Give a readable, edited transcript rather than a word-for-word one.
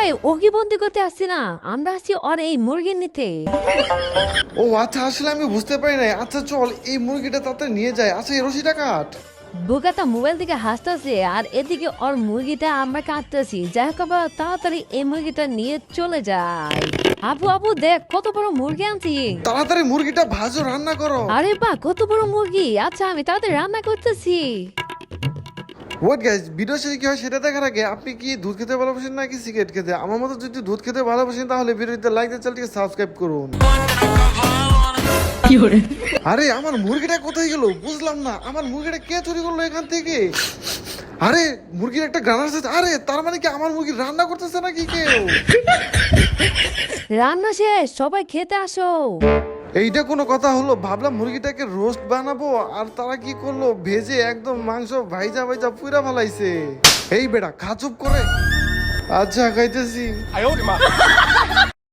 ভাই ওকে বন্দি করতে আসছি না, আমরা আসছি ওর এই মুরগি নিতে। ও আচ্ছা, আসলে আমি বুঝতে পারি নাই। আচ্ছা চল এই মুরগিটা তাড়াতাড়ি নিয়ে যায়। আচ্ছা এই রশিটা কাট। বোকাটা মোবাইল থেকে হাসতেছে আর এদিকে ওর মুরগিটা আমরা কাটতেছি। যাই হোক আবার তাড়াতাড়ি এই মুরগিটা নিয়ে চলে যায়। আপু আপু দেখ কত বড় মুরগি আনছি। তাড়াতাড়ি মুরগিটা ভাজো, রান্না করো। আরে বাহ কত বড় মুরগি। আচ্ছা আমি তাড়াতাড়ি রান্না করতেছি। ওয়েট গাইস, ভিডিও শেষে কি হয় সেটা দেখার আগে আপনি কি দুধ খেতে ভালোবাসেন নাকি সিগারেট খেতে? আমার মতো যদি দুধ খেতে ভালোবাসেন তাহলে ভিডিওতে লাইক দিয়ে চ্যানেলটিকে সাবস্ক্রাইব করুন। আরে আমার মুরগিটা কোথায় গেল বুঝলাম না। আমার মুরগিটা কে চুরি করলো এখান থেকে? আরে মুরগির একটা গান আসছে। আরে তার মানে কি আমার মুরগি রান্না করতেছে নাকি কেউ? রান্না শেষ, সবাই খেতে আসো। এইটা কোনো কথা হলো? ভাবলাম মুরগিটাকে রোস্ট বানাবো, আর তারা কি করলো, ভেজে একদম মাংস ভাইজা ভাইজা পুরা ফেলাইছে। এই বেটা খা চুপ করে। আচ্ছা খাইতেছি।